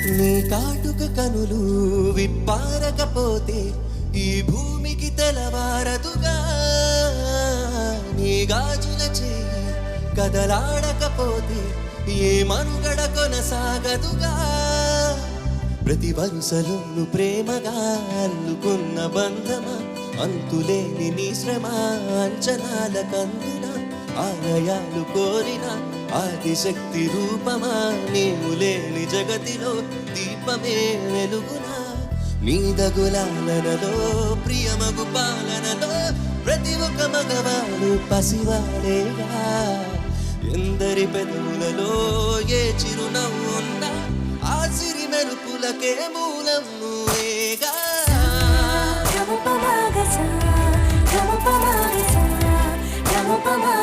నీ కాటుక కనులు విప్పారకపోతే ఈ భూమికి తెలవారదుగా. నీ గాజుల చేయి కదలాడకపోతే ఏ మనుగడ కొనసాగదుగా. ప్రతి వరుసలోను ప్రేమగా అల్లుకున్న బంధమా, అంతులేని నీ శ్రమ అంచనాల కందున ఆలయాలు కోరిన ఆదిశక్తి రూపమా, నీవు లేని జగతిలో దీపమే వెలుగునా. నీదగులాలనలో ప్రియమగు పాలనలో ప్రతి ఒక్క మగవాడు పసివాడేగా. ఎందరి పెదవులలో ఏ చిరునవ్వు ఉన్నా ఆ సిరి మెరుపులకే మూలం నువ్వేగా. గమపమాగసా గమపమాగసా గమపమా